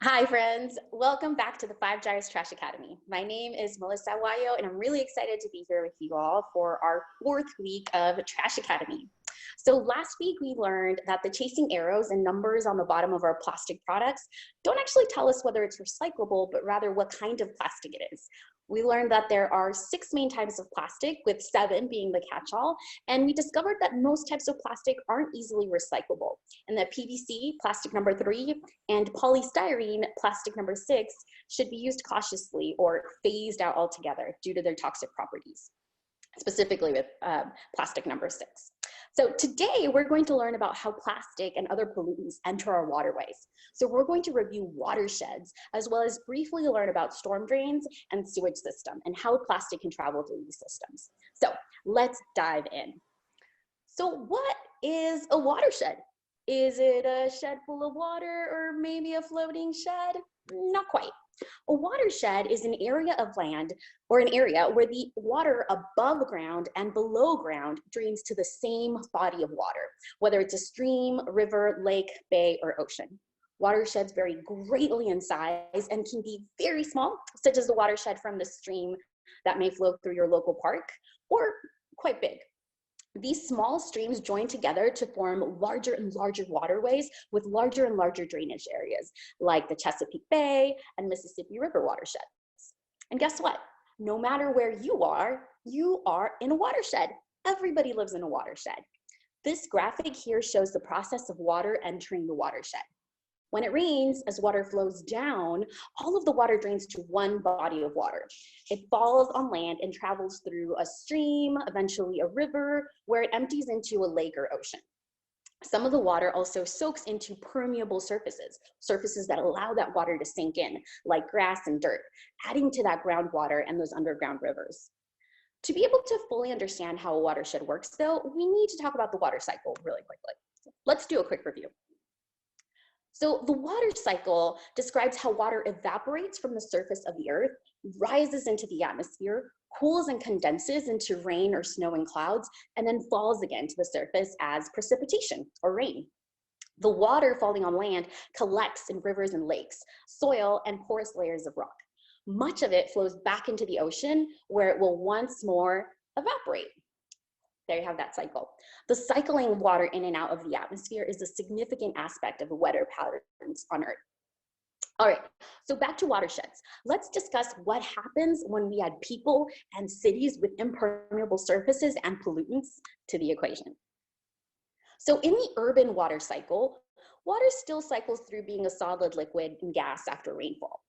Hi friends, welcome back to the Five Gyres Trash Academy. My name is Melissa Aguayo and I'm really excited to be here with you all for our 4th week of Trash Academy. So last week we learned that the chasing arrows and numbers on the bottom of our plastic products don't actually tell us whether it's recyclable, but rather what kind of plastic it is. We learned that there are 6 main types of plastic, with 7 being the catch-all, and we discovered that most types of plastic aren't easily recyclable, and that PVC, plastic number 3, and polystyrene, plastic number 6, should be used cautiously or phased out altogether due to their toxic properties, specifically with plastic number 6. So today we're going to learn about how plastic and other pollutants enter our waterways. So we're going to review watersheds, as well as briefly learn about storm drains and sewage system and how plastic can travel through these systems. So let's dive in. So what is a watershed? Is it a shed full of water or maybe a floating shed? Not quite. A watershed is an area of land or an area where the water above ground and below ground drains to the same body of water, whether it's a stream, river, lake, bay, or ocean. Watersheds vary greatly in size and can be very small, such as the watershed from the stream that may flow through your local park, or quite big. These small streams join together to form larger and larger waterways with larger and larger drainage areas, like the Chesapeake Bay and Mississippi River watersheds. And guess what? No matter where you are in a watershed. Everybody lives in a watershed. This graphic here shows the process of water entering the watershed. When it rains, as water flows down, all of the water drains to one body of water. It falls on land and travels through a stream, eventually a river, where it empties into a lake or ocean. Some of the water also soaks into permeable surfaces that allow that water to sink in, like grass and dirt, adding to that groundwater and those underground rivers. To be able to fully understand how a watershed works, though, we need to talk about the water cycle really quickly. Let's do a quick review. So the water cycle describes how water evaporates from the surface of the earth, rises into the atmosphere, cools and condenses into rain or snow and clouds, and then falls again to the surface as precipitation or rain. The water falling on land collects in rivers and lakes, soil, and porous layers of rock. Much of it flows back into the ocean, where it will once more evaporate. There you have that cycle. The cycling of water in and out of the atmosphere is a significant aspect of the weather patterns on Earth. All right, so back to watersheds. Let's discuss what happens when we add people and cities with impermeable surfaces and pollutants to the equation. So in the urban water cycle, water still cycles through being a solid, liquid, and gas after rainfall.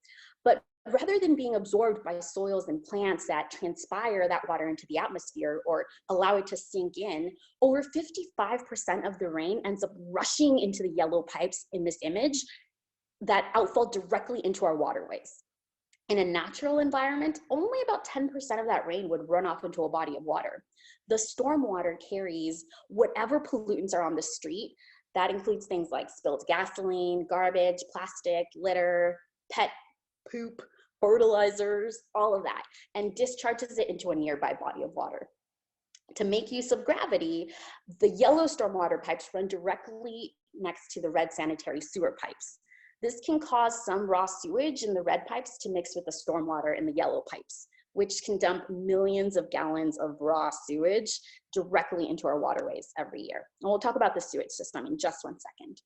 But rather than being absorbed by soils and plants that transpire that water into the atmosphere or allow it to sink in, over 55% of the rain ends up rushing into the yellow pipes in this image that outfall directly into our waterways. In a natural environment, only about 10% of that rain would run off into a body of water. The stormwater carries whatever pollutants are on the street. That includes things like spilled gasoline, garbage, plastic, litter, pet poop, fertilizers, all of that, and discharges it into a nearby body of water. To make use of gravity, the yellow stormwater pipes run directly next to the red sanitary sewer pipes. This can cause some raw sewage in the red pipes to mix with the stormwater in the yellow pipes, which can dump millions of gallons of raw sewage directly into our waterways every year. And we'll talk about the sewage system in just one second.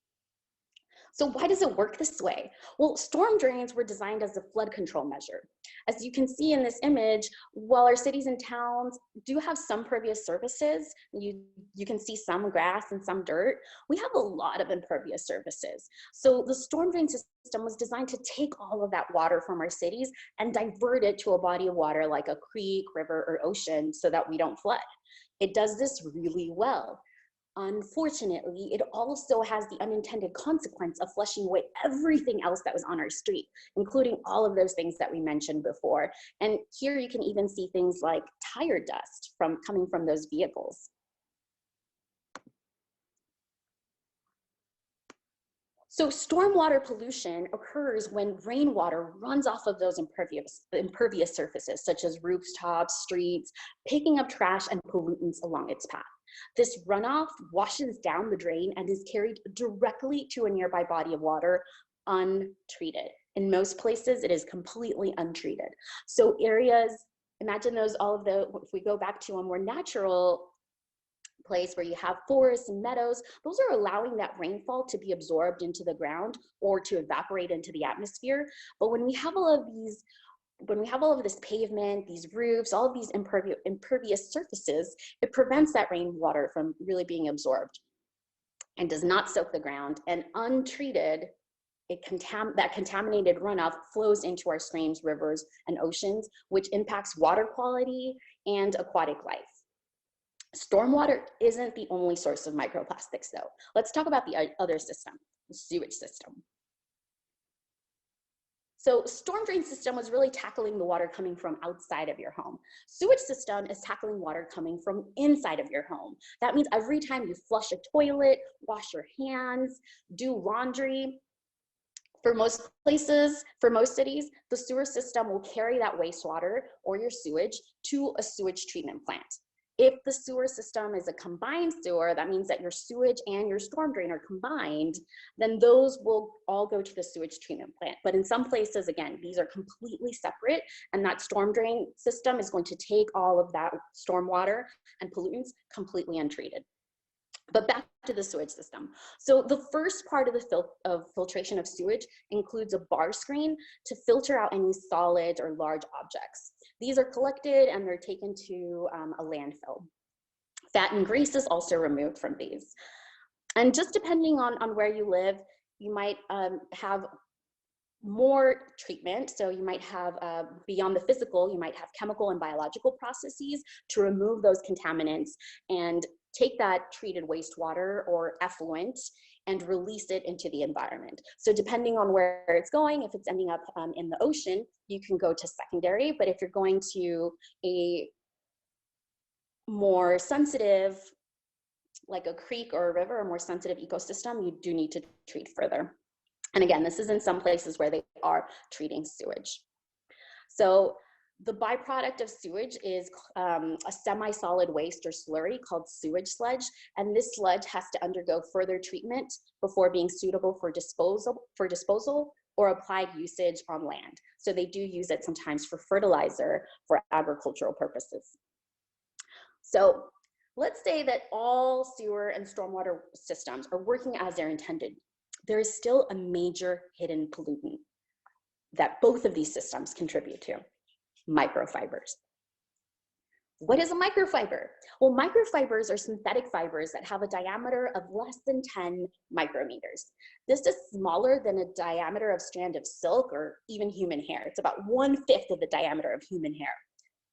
So why does it work this way? Well, storm drains were designed as a flood control measure. As you can see in this image, while our cities and towns do have some pervious surfaces, you can see some grass and some dirt, we have a lot of impervious surfaces. So the storm drain system was designed to take all of that water from our cities and divert it to a body of water like a creek, river, or ocean so that we don't flood. It does this really well. Unfortunately, it also has the unintended consequence of flushing away everything else that was on our street, including all of those things that we mentioned before. And here you can even see things like tire dust coming from those vehicles. So stormwater pollution occurs when rainwater runs off of those impervious surfaces, such as rooftops, streets, picking up trash and pollutants along its path. This runoff washes down the drain and is carried directly to a nearby body of water untreated. In most places, it is completely untreated. So areas, imagine those, if we go back to a more natural place where you have forests and meadows, those are allowing that rainfall to be absorbed into the ground or to evaporate into the atmosphere. But when we have all of this pavement, these roofs, all of these impervious surfaces, it prevents that rainwater from really being absorbed and does not soak the ground. And untreated, that contaminated runoff flows into our streams, rivers, and oceans, which impacts water quality and aquatic life. Stormwater isn't the only source of microplastics, though. Let's talk about the other system, the sewage system. So storm drain system was really tackling the water coming from outside of your home. Sewage system is tackling water coming from inside of your home. That means every time you flush a toilet, wash your hands, do laundry, for most places, for most cities, the sewer system will carry that wastewater or your sewage to a sewage treatment plant. If the sewer system is a combined sewer, that means that your sewage and your storm drain are combined, then those will all go to the sewage treatment plant. But in some places, again, these are completely separate, and that storm drain system is going to take all of that storm water and pollutants completely untreated. But back to the sewage system. So the first part of the filtration of sewage includes a bar screen to filter out any solid or large objects. These are collected and they're taken to a landfill. Fat and grease is also removed from these. And just depending on where you live, you might have more treatment. So you might have, beyond the physical, you might have chemical and biological processes to remove those contaminants and take that treated wastewater or effluent and release it into the environment. So depending on where it's going, if it's ending up in the ocean, you can go to secondary. But if you're going to a more sensitive, like a creek or a river, a more sensitive ecosystem, you do need to treat further. And again, this is in some places where they are treating sewage. So the byproduct of sewage is a semi-solid waste or slurry called sewage sludge, and this sludge has to undergo further treatment before being suitable for disposal or applied usage on land. So they do use it sometimes for fertilizer for agricultural purposes. So let's say that all sewer and stormwater systems are working as they're intended. There is still a major hidden pollutant that both of these systems contribute to: microfibers. What is a microfiber? Well, microfibers are synthetic fibers that have a diameter of less than 10 micrometers. This is smaller than a diameter of strand of silk or even human hair. It's about 1/5 of the diameter of human hair.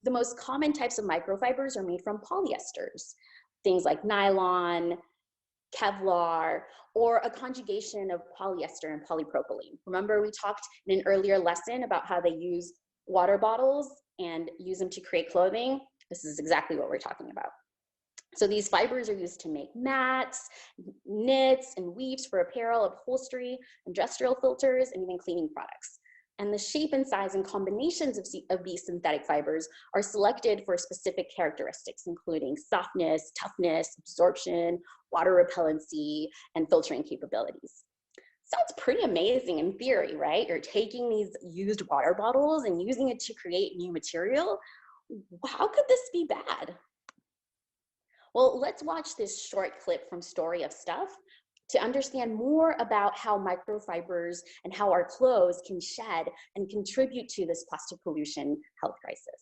The most common types of microfibers are made from polyesters, things like nylon, Kevlar, or a conjugation of polyester and polypropylene. Remember, we talked in an earlier lesson about how they use water bottles and use them to create clothing. This is exactly what we're talking about. So these fibers are used to make mats, knits, and weaves for apparel, upholstery, industrial filters, and even cleaning products. And the shape and size and combinations of these synthetic fibers are selected for specific characteristics, including softness, toughness, absorption, water repellency, and filtering capabilities. Sounds pretty amazing in theory, right? You're taking these used water bottles and using it to create new material. How could this be bad? Well, let's watch this short clip from Story of Stuff to understand more about how microfibers and how our clothes can shed and contribute to this plastic pollution health crisis.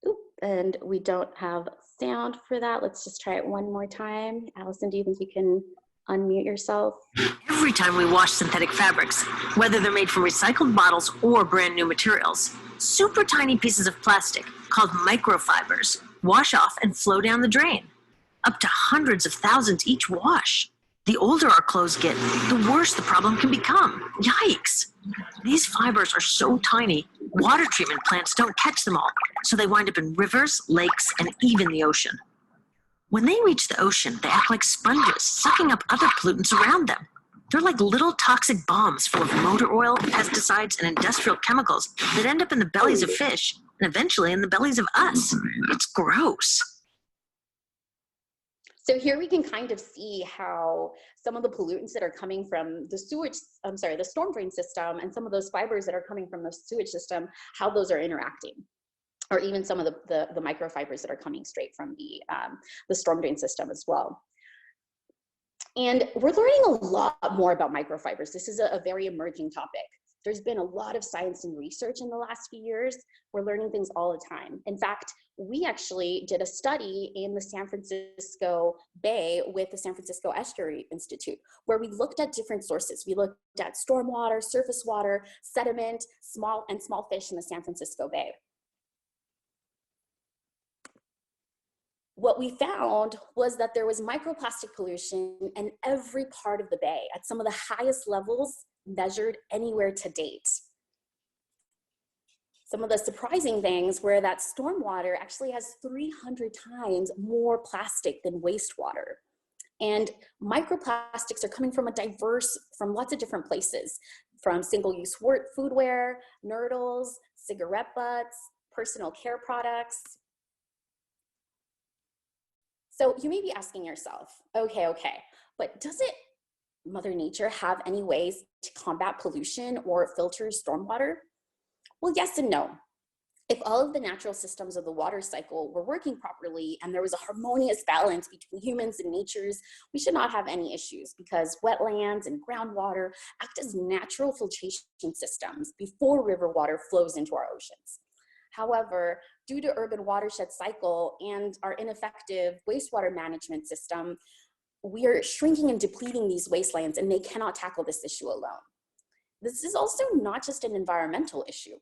Oop, and we don't have sound for that. Let's just try it one more time. Allison, do you think you can unmute yourself? Every time we wash synthetic fabrics, whether they're made from recycled bottles or brand new materials, super tiny pieces of plastic called microfibers wash off and flow down the drain, up to hundreds of thousands each wash. The older our clothes get, the worse the problem can become. Yikes! These fibers are so tiny, water treatment plants don't catch them all, so they wind up in rivers, lakes, and even the ocean. When they reach the ocean, they act like sponges, sucking up other pollutants around them. They're like little toxic bombs full of motor oil, pesticides, and industrial chemicals that end up in the bellies of fish and eventually in the bellies of us. It's gross. So here we can kind of see how some of the pollutants that are coming from the the storm drain system, and some of those fibers that are coming from the sewage system, how those are interacting, or even some of the microfibers that are coming straight from the storm drain system as well. And we're learning a lot more about microfibers. This is a very emerging topic. There's been a lot of science and research in the last few years. We're learning things all the time. In fact, we actually did a study in the San Francisco Bay with the San Francisco Estuary Institute, where we looked at different sources. We looked at stormwater, surface water, sediment, small fish in the San Francisco Bay. What we found was that there was microplastic pollution in every part of the bay at some of the highest levels measured anywhere to date. Some of the surprising things were that stormwater actually has 300 times more plastic than wastewater. And microplastics are coming from from lots of different places, from single-use foodware, nurdles, cigarette butts, personal care products. So you may be asking yourself, okay, but doesn't Mother Nature have any ways to combat pollution or filter stormwater? Well, yes and no. If all of the natural systems of the water cycle were working properly and there was a harmonious balance between humans and natures, we should not have any issues, because wetlands and groundwater act as natural filtration systems before river water flows into our oceans. However, due to urban watershed cycle and our ineffective wastewater management system, we are shrinking and depleting these wastelands, and they cannot tackle this issue alone. This is also not just an environmental issue.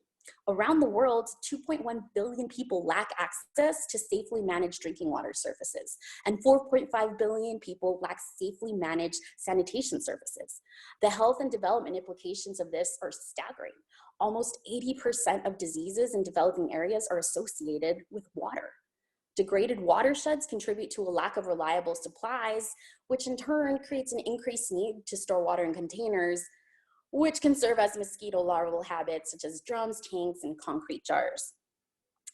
Around the world, 2.1 billion people lack access to safely managed drinking water services, and 4.5 billion people lack safely managed sanitation services. The health and development implications of this are staggering. Almost 80% of diseases in developing areas are associated with water. Degraded watersheds contribute to a lack of reliable supplies, which in turn creates an increased need to store water in containers, which can serve as mosquito larval habits such as drums, tanks, and concrete jars.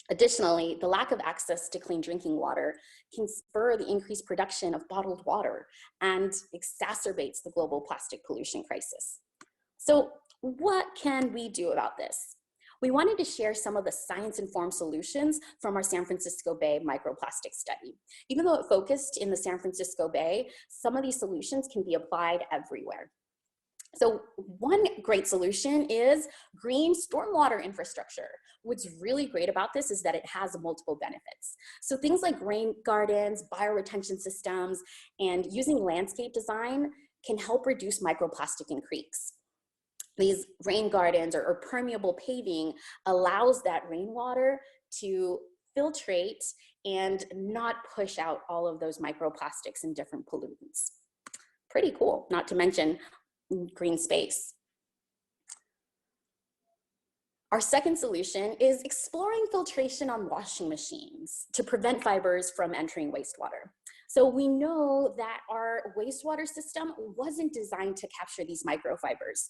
Additionally, the lack of access to clean drinking water can spur the increased production of bottled water and exacerbates the global plastic pollution crisis. So what can we do about this? We wanted to share some of the science-informed solutions from our San Francisco Bay microplastic study. Even though it focused in the San Francisco Bay, some of these solutions can be applied everywhere. So one great solution is green stormwater infrastructure. What's really great about this is that it has multiple benefits. So things like rain gardens, bioretention systems, and using landscape design can help reduce microplastic in creeks. These rain gardens or permeable paving allows that rainwater to filtrate and not push out all of those microplastics and different pollutants. Pretty cool, not to mention green space. Our second solution is exploring filtration on washing machines to prevent fibers from entering wastewater. So we know that our wastewater system wasn't designed to capture these microfibers.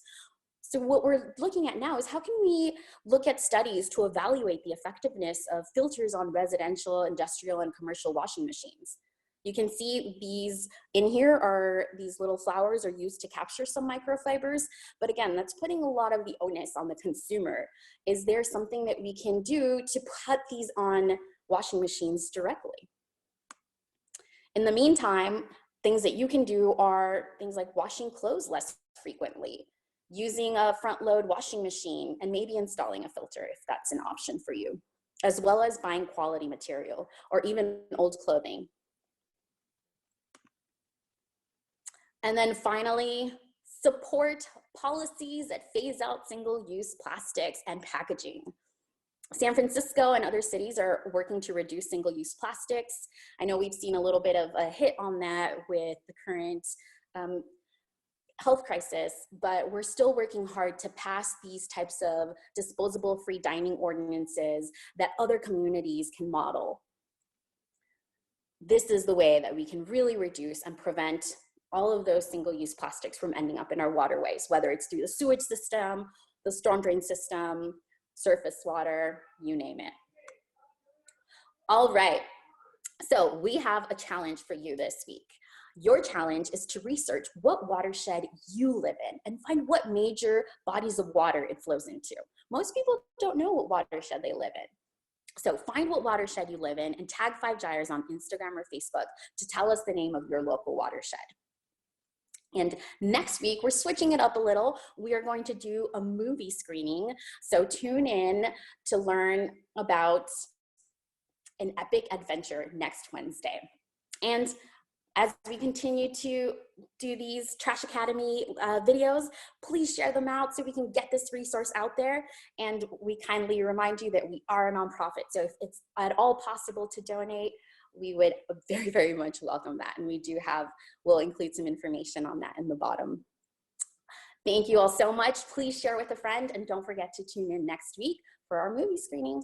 So what we're looking at now is how can we look at studies to evaluate the effectiveness of filters on residential, industrial, and commercial washing machines. You can see these in here are these little flowers are used to capture some microfibers, but again, that's putting a lot of the onus on the consumer. Is there something that we can do to put these on washing machines directly? In the meantime, things that you can do are things like washing clothes less frequently, using a front load washing machine, and maybe installing a filter if that's an option for you, as well as buying quality material or even old clothing. And then finally, support policies that phase out single-use plastics and packaging. San Francisco and other cities are working to reduce single-use plastics. I know we've seen a little bit of a hit on that with the current health crisis, but we're still working hard to pass these types of disposable free dining ordinances that other communities can model. This is the way that we can really reduce and prevent all of those single-use plastics from ending up in our waterways, whether it's through the sewage system, the storm drain system, surface water, you name it. All right, So we have a challenge for you this week. Your challenge is to research what watershed you live in and find what major bodies of water it flows into. Most people don't know what watershed they live in. So find what watershed you live in and tag 5 Gyres on Instagram or Facebook to tell us the name of your local watershed. And next week, we're switching it up a little. We are going to do a movie screening. So tune in to learn about an epic adventure next Wednesday. And as we continue to do these Trash Academy videos, please share them out so we can get this resource out there. And we kindly remind you that we are a nonprofit. So if it's at all possible to donate, we would very, very much welcome that. And we'll include some information on that in the bottom. Thank you all so much. Please share with a friend and don't forget to tune in next week for our movie screening.